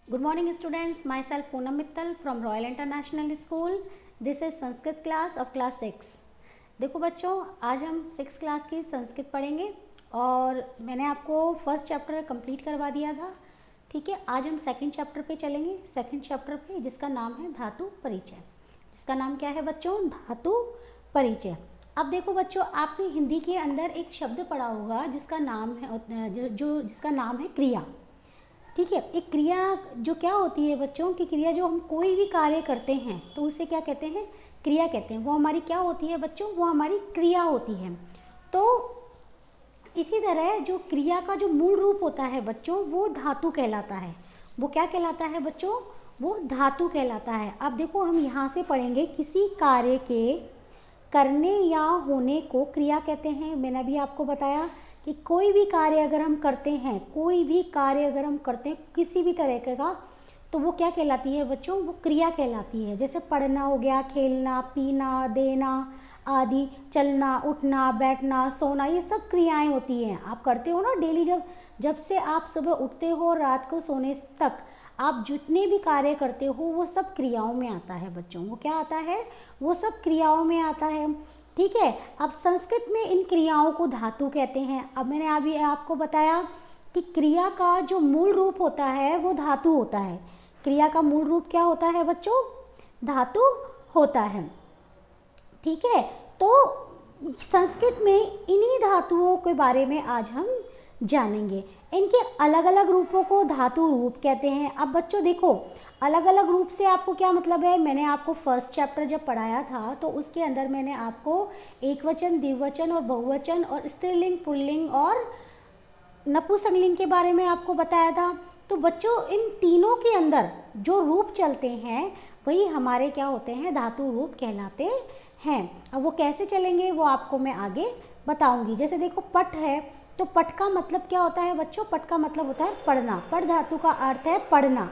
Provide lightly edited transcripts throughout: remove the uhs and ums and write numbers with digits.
Good morning students, myself Poonam Mittal from Royal International School. This is Sanskrit class of class 6. देखो बच्चों, आज हम 6 class की संस्कृत पढ़ेंगे और मैंने आपको फर्स्ट चैप्टर कंप्लीट करवा दिया था. ठीक है, आज हम सेकंड चैप्टर पे चलेंगे. सेकंड चैप्टर पे जिसका नाम है धातु परिचय. जिसका नाम क्या है बच्चों? धातु परिचय. अब देखो बच्चों, आपने हिंदी के अंदर एक शब्द पढ़ा होगा जिसका नाम है जिसका नाम है क्रिया. ठीक है, एक क्रिया जो क्या होती है बच्चों की, क्रिया जो हम कोई भी कार्य करते हैं तो उसे क्या कहते हैं? क्रिया कहते हैं. वो हमारी क्या होती है बच्चों? वो हमारी क्रिया होती है. तो इसी तरह जो क्रिया का जो मूल रूप होता है बच्चों, वो धातु कहलाता है. वो क्या कहलाता है बच्चों? वो धातु कहलाता है. अब देखो, हम यहाँ से पढ़ेंगे किसी कार्य के करने या होने को क्रिया कहते हैं. मैंने अभी आपको बताया कि कोई भी कार्य अगर हम करते हैं, कोई भी कार्य अगर हम करते हैं किसी भी तरह का, तो वो क्या कहलाती है बच्चों? वो क्रिया कहलाती है. जैसे पढ़ना हो गया, खेलना, पीना, देना आदि, चलना, उठना, बैठना, सोना, ये सब क्रियाएं होती हैं. आप करते हो ना डेली. जब से आप सुबह उठते हो रात को सोने तक आप जितने भी कार्य करते हो वो सब क्रियाओं में आता है बच्चों. वो क्या आता है? वो सब क्रियाओं में आता है. ठीक है. अब संस्कृत में इन क्रियाओं को धातु कहते हैं. अब मैंने अभी आपको बताया कि क्रिया का जो मूल रूप होता है वो धातु होता है. क्रिया का मूल रूप क्या होता है बच्चों? धातु होता है. ठीक है. तो संस्कृत में इन्हीं धातुओं के बारे में आज हम जानेंगे. इनके अलग अलग रूपों को धातु रूप कहते हैं. अब बच्चों देखो, अलग अलग रूप से आपको क्या मतलब है? मैंने आपको फर्स्ट चैप्टर जब पढ़ाया था तो उसके अंदर मैंने आपको एकवचन, द्विवचन और बहुवचन और स्त्रीलिंग, पुल्लिंग और नपुंसकलिंग के बारे में आपको बताया था. तो बच्चों, इन तीनों के अंदर जो रूप चलते हैं वही हमारे क्या होते हैं? धातु रूप कहलाते हैं. अब वो कैसे चलेंगे वो आपको मैं आगे बताऊंगी. जैसे देखो, पट है तो पट का मतलब क्या होता है बच्चों? पट का मतलब होता है पढ़ना. पट धातु का अर्थ है पढ़ना,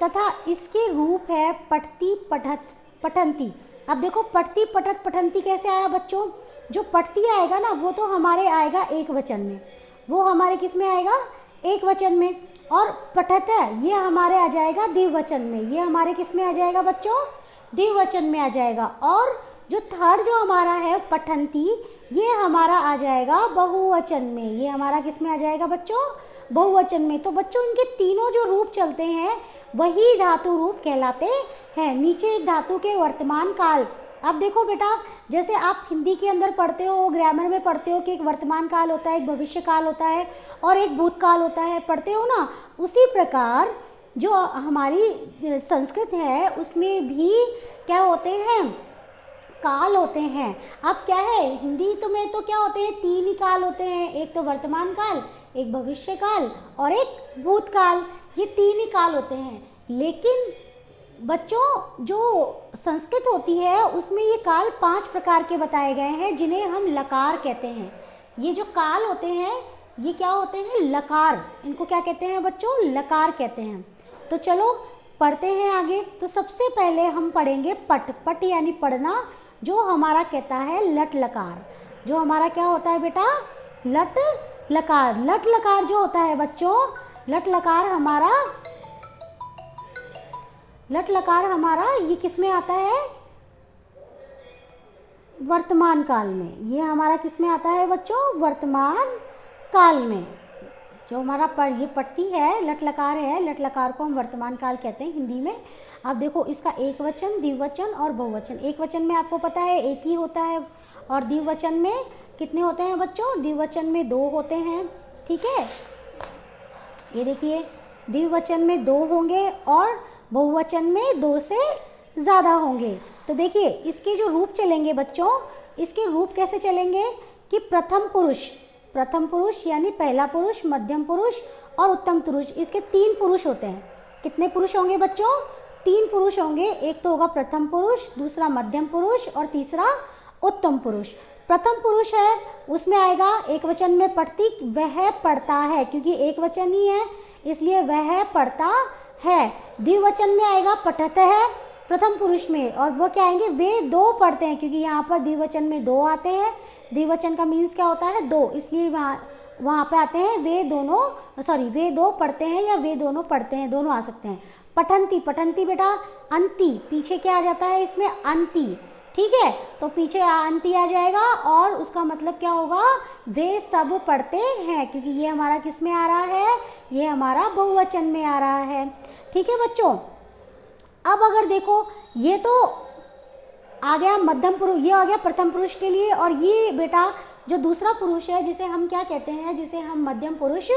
तथा इसके रूप है पठती, पठत, पठंती. अब देखो, पठती, पठत, पठंती कैसे आया बच्चों? जो पठती आएगा ना वो तो हमारे आएगा एक वचन में. वो हमारे किस में आएगा? एक वचन में. और पठत है ये हमारे आ जाएगा द्विवचन में. ये हमारे किस में आ जाएगा बच्चों? द्विवचन में आ जाएगा. और जो थर्ड जो हमारा है पठंती, ये हमारा आ जाएगा बहुवचन में. ये हमारा किस में आ जाएगा बच्चों? बहुवचन में. तो बच्चों, इनके तीनों जो रूप चलते हैं वही धातु रूप कहलाते हैं. नीचे एक धातु के वर्तमान काल. अब देखो बेटा, जैसे आप हिंदी के अंदर पढ़ते हो, ग्रामर में पढ़ते हो कि एक वर्तमान काल होता है, एक भविष्य काल होता है और एक भूतकाल होता है, पढ़ते हो ना. उसी प्रकार जो हमारी संस्कृत है उसमें भी क्या होते हैं? काल होते हैं. अब क्या है, हिंदी तो में तो क्या होते हैं? 3 ही काल होते हैं. एक तो वर्तमान काल, एक भविष्य काल और एक भूतकाल. ये 3 ही काल होते हैं. लेकिन बच्चों, जो संस्कृत होती है उसमें ये काल 5 प्रकार के बताए गए हैं जिन्हें हम लकार कहते हैं. ये जो काल होते हैं ये क्या होते हैं? लकार. इनको क्या कहते हैं बच्चों? लकार कहते हैं. तो चलो पढ़ते हैं आगे. तो सबसे पहले हम पढ़ेंगे पट. पट यानी पढ़ना, जो हमारा कहता है लट लकार. जो हमारा क्या होता है बेटा? लट लकार. लट लकार जो होता है बच्चों, लट लकार हमारा ये किस में आता है? वर्तमान काल में. ये हमारा किस में आता है बच्चों? वर्तमान काल में. जो हमारा ये पढ़ती है लट लकार है, लट लकार को हम वर्तमान काल कहते हैं हिंदी में. अब देखो, इसका एक वचन, द्विवचन और बहुवचन. एक वचन में आपको पता है एक ही होता है और द्विवचन में कितने होते हैं बच्चों? द्विवचन में 2 होते हैं. ठीक है, ये देखिए, द्विवचन में 2 होंगे और बहुवचन में 2 से ज़्यादा होंगे. तो देखिए, इसके जो रूप चलेंगे बच्चों, इसके रूप कैसे चलेंगे कि प्रथम पुरुष यानी पहला पुरुष, मध्यम पुरुष और उत्तम पुरुष. इसके 3 पुरुष होते हैं. कितने पुरुष होंगे बच्चों? 3 पुरुष होंगे. एक तो होगा प्रथम पुरुष, दूसरा मध्यम पुरुष और तीसरा उत्तम पुरुष. प्रथम पुरुष है उसमें आएगा एक वचन में पढ़ती, वह पढ़ता है, क्योंकि एक वचन ही है इसलिए वह पढ़ता है. द्विवचन में आएगा पठत है प्रथम पुरुष में, और वो क्या आएंगे? वे 2 पढ़ते हैं, क्योंकि यहाँ पर द्विवचन में 2 आते हैं. द्विवचन का मीन्स क्या होता है? 2, इसलिए वहाँ वहाँ पे आते हैं वे दोनों, सॉरी वे दो पढ़ते हैं या वे दोनों पढ़ते हैं, दोनों आ सकते हैं। पठंती, पठंती बेटा अंती, पीछे क्या आ जाता है इसमें अंती, ठीक है, तो पीछे अंती आ जाएगा और उसका मतलब क्या होगा, वे सब पढ़ते हैं, क्योंकि ये हमारा किस में आ रहा है, ये हमारा बहुवचन में आ रहा है, ठीक है बच्चों। अब अगर देखो ये तो आ गया मध्यम पुरुष, ये आ गया प्रथम पुरुष के लिए, और ये बेटा जो दूसरा पुरुष है जिसे हम क्या कहते हैं, जिसे हम मध्यम पुरुष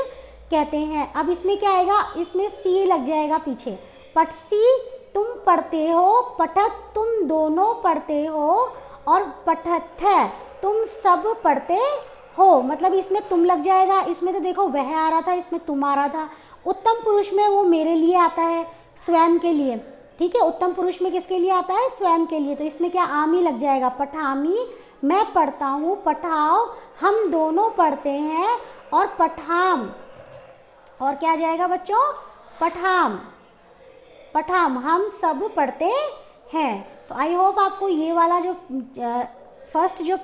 कहते हैं। अब इसमें क्या आएगा, इसमें सी लग जाएगा पीछे, पठसी तुम पढ़ते हो, पठत तुम दोनों पढ़ते हो, और पठथ तुम सब पढ़ते हो, मतलब इसमें तुम लग जाएगा। इसमें तो देखो वह आ रहा था, इसमें तुम आ रहा था। उत्तम पुरुष में वो मेरे लिए आता है, स्वयं के लिए, ठीक है, उत्तम पुरुष में किसके लिए आता है, स्वयं के लिए, तो इसमें क्या आमी लग जाएगा, पठामी मैं पढ़ता हूँ, पठाओ हम दोनों पढ़ते हैं, और पठाम, और क्या जाएगा बच्चों, पठाम, पठाम हम सब पढ़ते हैं। तो आई होप आपको ये वाला जो फर्स्ट जो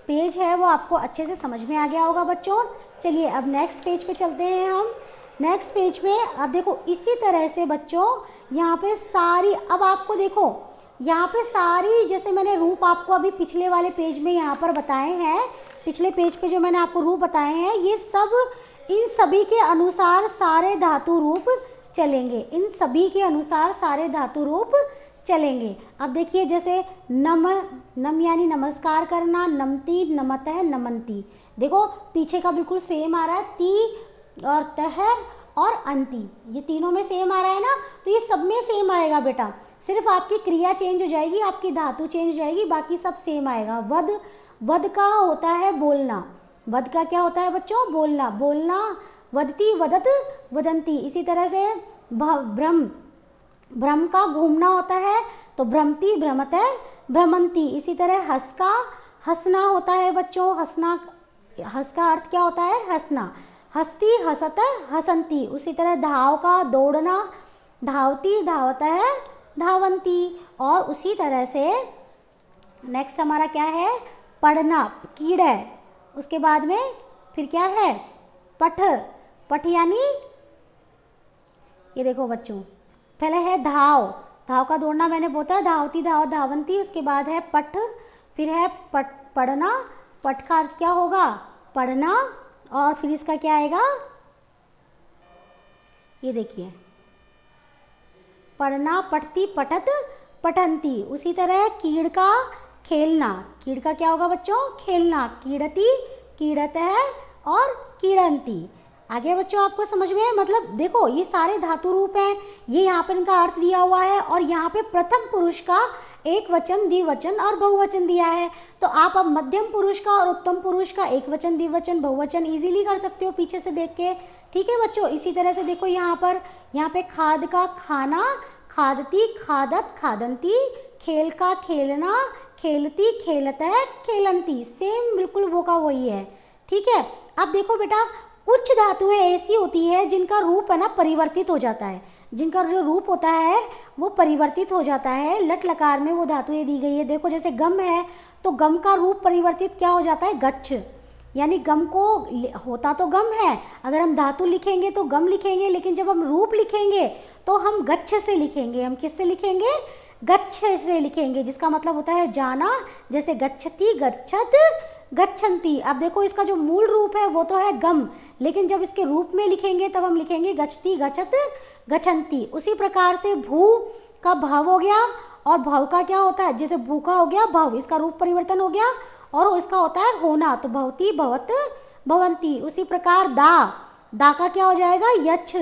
पेज है वो आपको अच्छे से समझ में आ गया होगा बच्चों। चलिए अब नेक्स्ट पेज पे चलते हैं हम। नेक्स्ट पेज में अब देखो इसी तरह से बच्चों यहाँ पे सारी, अब आपको देखो यहाँ पे सारी, जैसे मैंने रूप आपको अभी पिछले वाले पेज में यहाँ पर बताए हैं, पिछले पेज पे जो मैंने आपको रूप बताए हैं, ये सब इन सभी के अनुसार सारे धातु रूप चलेंगे, इन सभी के अनुसार सारे धातु रूप चलेंगे। अब देखिए जैसे नम, नम यानी नमस्कार करना, नमती, नमतः, नमंती, देखो पीछे का बिल्कुल सेम आ रहा है, ती और तह और अंति, ये तीनों में सेम आ रहा है ना, तो ये सब में सेम आएगा बेटा, सिर्फ आपकी क्रिया चेंज हो जाएगी, आपकी धातु चेंज हो जाएगी, बाकी सब सेम आएगा। वद, वद का होता है बोलना, वद का क्या होता है बच्चों, बोलना, बोलना, वदती, वदत, वदंती। इसी तरह से भ्रम, भ्रम का घूमना होता है, तो भ्रमती, भ्रमत है, भ्रमंती। इसी तरह हंस का हंसना होता है बच्चों, हंसना, हंस का अर्थ क्या होता है, हंसना, हंसती, हंसत, हंसंती। उसी तरह धाव का दौड़ना, धावती, धावत है, धावंती। और उसी तरह से नेक्स्ट हमारा क्या है, पढ़ना, कीड़े, उसके बाद में फिर क्या है, पठ, पठ यानी ये देखो बच्चों, पहले है धाव, धाव का दौड़ना मैंने बोला, धावती, धाव, धावंती। उसके बाद है पठ, फिर है पट, पढ़ना, पठ का अर्थ क्या होगा, पढ़ना, और फिर इसका क्या आएगा, ये देखिए पढ़ना, पढ़ती, पठत, पठंती। उसी तरह कीड़ का खेलना, कीड़ का क्या होगा बच्चों, खेलना, कीड़ती, कीड़त है, और कीड़ंती। आगे बच्चों आपको समझ में है, मतलब देखो ये सारे धातु रूप हैं, ये यहाँ पर इनका अर्थ दिया हुआ है, और यहाँ पे प्रथम पुरुष का एक वचन, द्विवचन और बहुवचन दिया है। तो आप अब मध्यम पुरुष का और उत्तम पुरुष का एक वचन, द्विवचन, बहुवचन इजीली कर सकते हो पीछे से देख के, ठीक है बच्चों। इसी तरह से देखो यहाँ पर, यहाँ पे खाद का खाना, खादती, खादत, खादंती, खेल का खेलना, खेलती, खेलत है, खेलंती, सेम बिल्कुल वो का वही है, ठीक है। अब देखो बेटा कुछ धातुएं ऐसी होती है जिनका रूप है ना परिवर्तित हो जाता है, जिनका जो रूप होता है वो परिवर्तित हो जाता है। लट लकार में वो धातुएं दी गई है, देखो जैसे गम है, तो गम का रूप परिवर्तित क्या हो जाता है, गच्छ, यानी गम को, होता तो गम है, अगर हम धातु लिखेंगे तो गम लिखेंगे, लेकिन जब हम रूप लिखेंगे तो हम गच्छ से लिखेंगे। हम किससे लिखेंगे, गच्छ से लिखेंगे, जिसका मतलब होता है जाना, जैसे गच्छति, गच्छत, गच्छन्ति। अब देखो इसका जो मूल रूप है वो तो है गम, लेकिन जब इसके रूप में लिखेंगे तब हम लिखेंगे गच्छति, गच्छत, गच्छन्ति। उसी प्रकार से भू का भव हो गया, और भव का क्या होता है, जैसे भू का हो गया भव, इसका रूप परिवर्तन हो गया, और इसका होता है होना, तो भवती, भवत, भवंती। उसी प्रकार दा, दा का क्या हो जाएगा, यच्छ,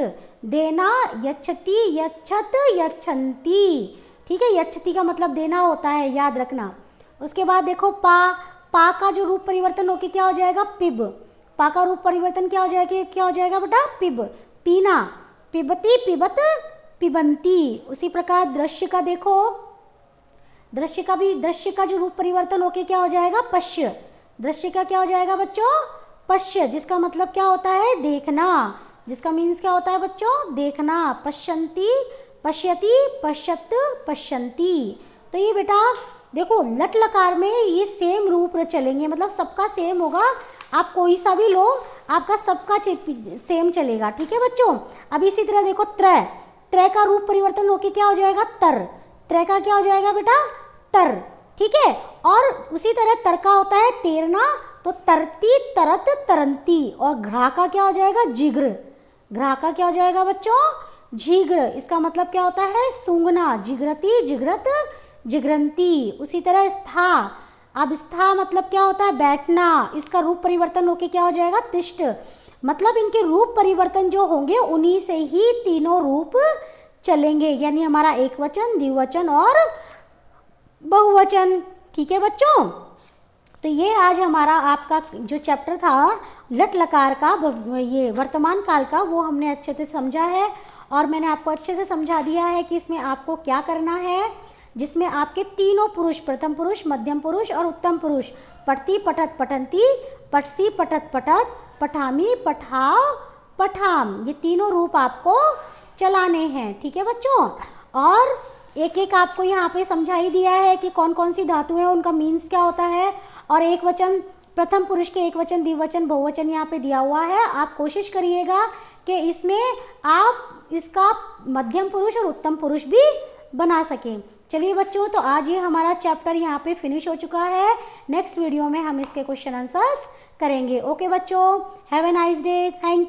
देना, यच्छति, यच्छत, यच्छन्ति, ठीक है। यच्छति का मतलब देना होता है, याद रखना। उसके बाद देखो पा, पा का जो रूप परिवर्तन होके क्या हो जाएगा, पिब, पा का रूप परिवर्तन क्या हो जाएगा, क्या हो जाएगा बेटा, पिब, पीना, पिबती, पिबत, पिबंती। उसी प्रकार दृश्य का देखो, दृश्य का भी, दृश्य का जो रूप परिवर्तन होके क्या हो जाएगा, पश्य, दृश्य का क्या हो जाएगा बच्चों, पश्य, जिसका मतलब क्या होता है, देखना, जिसका मीन्स क्या होता है बच्चों, देखना। पश्यन्ति, पश्यति, पश्यत, पश्यन्ति। तो ये बेटा देखो लट लकार में ये सेम रूप चलेंगे, मतलब सबका सेम होगा, आप कोई सा भी लो, आपका सबका सेम चलेगा, ठीक है बच्चों। अब इसी तरह देखो त्रय, त्रय का रूप परिवर्तन होके क्या हो जाएगा तर, त्रय का क्या हो जाएगा बेटा तर, ठीक है। और उसी तरह तर का होता है तैरना, तो तरती तरत तरंती, और घ्रा का क्या हो जाएगा जिग्र, घ्रा का क्या हो जाएगा बच्चों जिग्र, इसका मतलब क्या होता है सूंघना, जिग्रती जिग्रत जिग्रंती। उसी तरह स्था, अब स्था मतलब क्या होता है बैठना, इसका रूप परिवर्तन होके क्या हो जाएगा तिष्ठ, मतलब इनके रूप परिवर्तन जो होंगे उन्हीं से ही तीनों रूप चलेंगे, यानी हमारा एक वचन, द्विवचन और बहुवचन, ठीक है बच्चों। तो ये आज हमारा आपका जो चैप्टर था लट लकार का, ये वर्तमान काल का, वो हमने अच्छे से समझा है और मैंने आपको अच्छे से समझा दिया है कि इसमें आपको क्या करना है, जिसमें आपके तीनों पुरुष, प्रथम पुरुष, मध्यम पुरुष और उत्तम पुरुष, पठती पठत पठंती, पठसी पठत पठत, पठामी पठाओ पठाम, ये तीनों रूप आपको चलाने हैं, ठीक है बच्चों। और एक एक आपको यहाँ पे समझा ही दिया है कि कौन कौन सी धातु है, उनका मीन्स क्या होता है, और एक वचन प्रथम पुरुष के एक वचन, द्विवचन, बहुवचन यहाँ पे दिया हुआ है। आप कोशिश करिएगा कि इसमें आप इसका मध्यम पुरुष और उत्तम पुरुष भी बना सकें। चलिए बच्चों, तो आज ये हमारा चैप्टर यहाँ पे फिनिश हो चुका है। नेक्स्ट वीडियो में हम इसके क्वेश्चन आंसर्स करेंगे। ओके बच्चों, have a nice day, thank you.